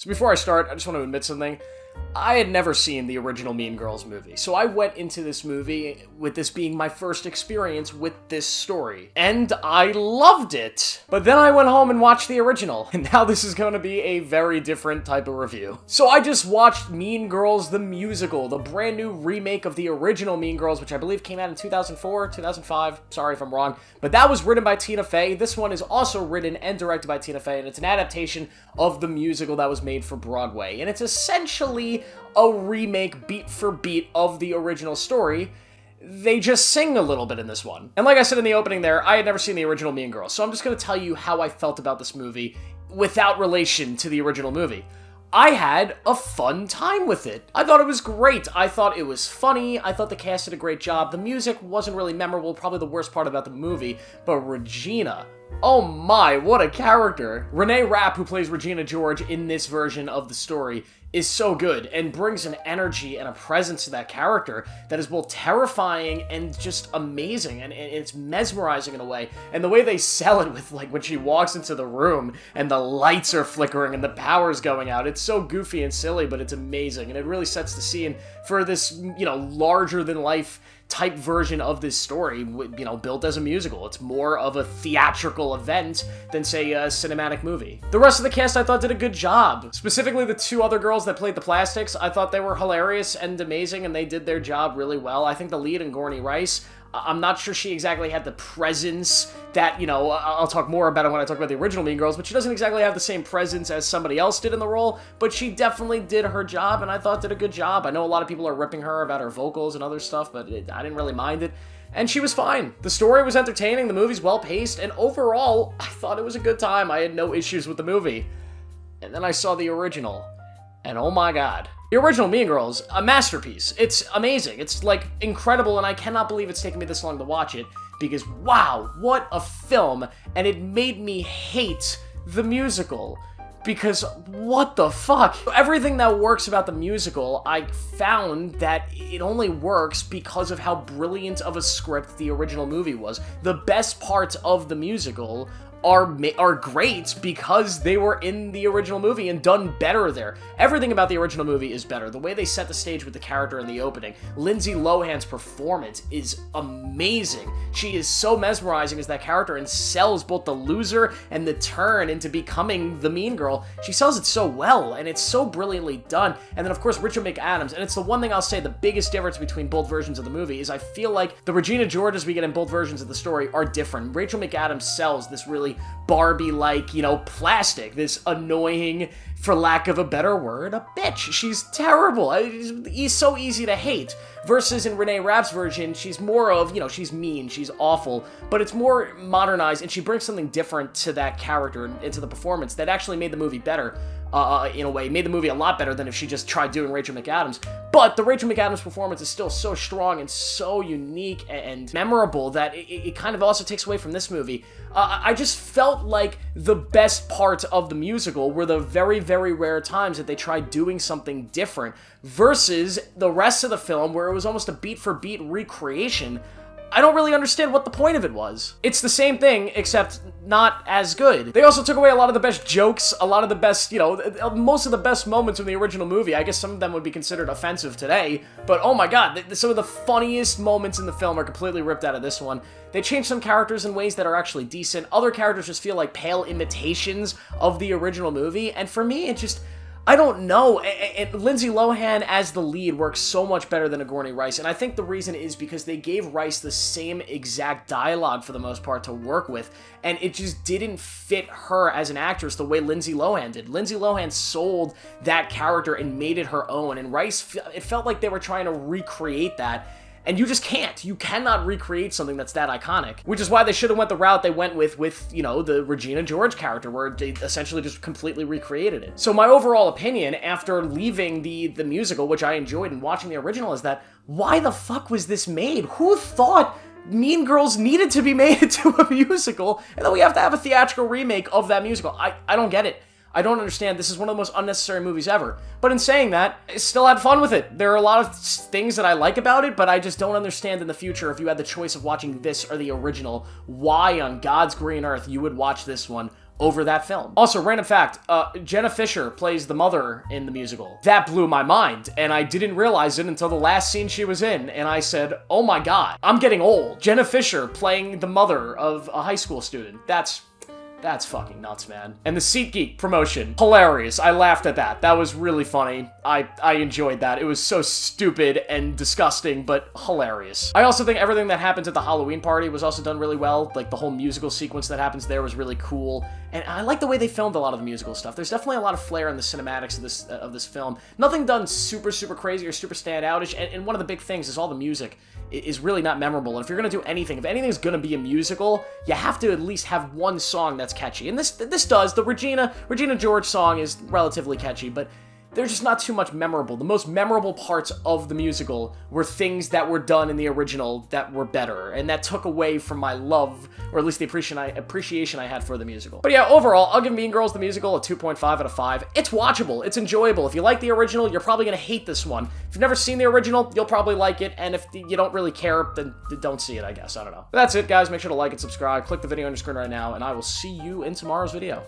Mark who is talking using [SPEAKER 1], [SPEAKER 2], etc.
[SPEAKER 1] So before I start, I just want to admit something. I had never seen the original Mean Girls movie, so I went into this movie with this being my first experience with this story, and I loved it. But then I went home and watched the original, and now this is going to be a very different type of review. So I just watched Mean Girls the musical, the brand new remake of the original Mean Girls, which I believe came out in 2004, 2005, sorry if I'm wrong, but that was written by Tina Fey. This one is also written and directed by Tina Fey, and it's an adaptation of the musical that was made for Broadway, and it's essentially a remake beat for beat of the original story. They just sing a little bit in this one. And like I said in the opening there, I had never seen the original Mean Girls, so I'm just going to tell you how I felt about this movie without relation to the original movie. I had a fun time with it. I thought it was great. I thought it was funny. I thought the cast did a great job. The music wasn't really memorable, probably the worst part about the movie, but Regina, oh my, what a character. Renee Rapp, who plays Regina George in this version of the story, is so good and brings an energy and a presence to that character that is both terrifying and just amazing, and it's mesmerizing in a way. And the way they sell it with, like, when she walks into the room and the lights are flickering and the power's going out, it's so goofy and silly, but it's amazing, and it really sets the scene for this, you know, larger-than-life type version of this story, you know, built as a musical. It's more of a theatrical event than, say, a cinematic movie. The rest of the cast I thought did a good job. Specifically, the two other girls that played the plastics, I thought they were hilarious and amazing, and they did their job really well. I think the lead, Ingorny Rice, I'm not sure she exactly had the presence that, you know, I'll talk more about it when I talk about the original Mean Girls, but she doesn't exactly have the same presence as somebody else did in the role, but she definitely did her job, and I thought did a good job. I know a lot of people are ripping her about her vocals and other stuff, but I didn't really mind it, and she was fine. The story was entertaining, the movie's well-paced, and overall, I thought it was a good time. I had no issues with the movie. And then I saw the original, and oh my god. The original Mean Girls, a masterpiece. It's amazing. It's, like, incredible, and I cannot believe it's taken me this long to watch it, because, wow, what a film, and it made me hate the musical, because what the fuck? Everything that works about the musical, I found that it only works because of how brilliant of a script the original movie was. The best parts of the musical are great because they were in the original movie and done better there. Everything about the original movie is better. The way they set the stage with the character in the opening. Lindsay Lohan's performance is amazing. She is so mesmerizing as that character and sells both the loser and the turn into becoming the mean girl. She sells it so well, and it's so brilliantly done. And then, of course, Rachel McAdams, and it's the one thing I'll say, the biggest difference between both versions of the movie is I feel like the Regina Georges we get in both versions of the story are different. Rachel McAdams sells this really Barbie-like, you know, plastic, this annoying, for lack of a better word, a bitch. She's terrible. He's so easy to hate. Versus in Renee Rapp's version, she's more of, you know, she's mean, she's awful, but it's more modernized, and she brings something different to that character and to the performance that actually made the movie better. In a way, made the movie a lot better than if she just tried doing Rachel McAdams. But the Rachel McAdams performance is still so strong and so unique and memorable that it kind of also takes away from this movie. I just felt like the best part of the musical were the very, very rare times that they tried doing something different versus the rest of the film where it was almost a beat-for-beat recreation. I don't really understand what the point of it was. It's the same thing, except not as good. They also took away a lot of the best jokes, a lot of the best, you know, most of the best moments in the original movie. I guess some of them would be considered offensive today, but oh my god, some of the funniest moments in the film are completely ripped out of this one. They changed some characters in ways that are actually decent. Other characters just feel like pale imitations of the original movie, and for me, it just, I don't know, and Lindsay Lohan as the lead works so much better than Ingorny Rice, and I think the reason is because they gave Rice the same exact dialogue for the most part to work with, and it just didn't fit her as an actress the way Lindsay Lohan did. Lindsay Lohan sold that character and made it her own, and Rice, it felt like they were trying to recreate that, and you just can't. You cannot recreate something that's that iconic. Which is why they should have went the route they went with, you know, the Regina George character, where they essentially just completely recreated it. So my overall opinion, after leaving the musical, which I enjoyed, and watching the original, is that, why the fuck was this made? Who thought Mean Girls needed to be made into a musical, and then we have to have a theatrical remake of that musical? I don't get it. I don't understand. This is one of the most unnecessary movies ever. But in saying that, I still had fun with it. There are a lot of things that I like about it, but I just don't understand in the future, if you had the choice of watching this or the original, why on God's green earth you would watch this one over that film. Also, random fact, Jenna Fisher plays the mother in the musical. That blew my mind, and I didn't realize it until the last scene she was in, and I said, oh my god, I'm getting old. Jenna Fisher playing the mother of a high school student. That's fucking nuts, man. And the SeatGeek promotion, hilarious. I laughed at that. That was really funny. I enjoyed that. It was so stupid and disgusting, but hilarious. I also think everything that happens at the Halloween party was also done really well. Like, the whole musical sequence that happens there was really cool. And I like the way they filmed a lot of the musical stuff. There's definitely a lot of flair in the cinematics of this film. Nothing done super crazy or super standoutish. And one of the big things is all the music is really not memorable. And if you're gonna do anything, if anything's gonna be a musical, you have to at least have one song that's catchy. And this does. The Regina George song is relatively catchy, but there's just not too much memorable. The most memorable parts of the musical were things that were done in the original that were better, and that took away from my love, or at least the appreciation I had for the musical. But yeah, overall, I'll give Mean Girls the musical a 2.5 out of 5. It's watchable, it's enjoyable. If you like the original, you're probably gonna hate this one. If you've never seen the original, you'll probably like it, and if you don't really care, then don't see it, I guess. I don't know. But that's it, guys. Make sure to like and subscribe. Click the video on your screen right now, and I will see you in tomorrow's video.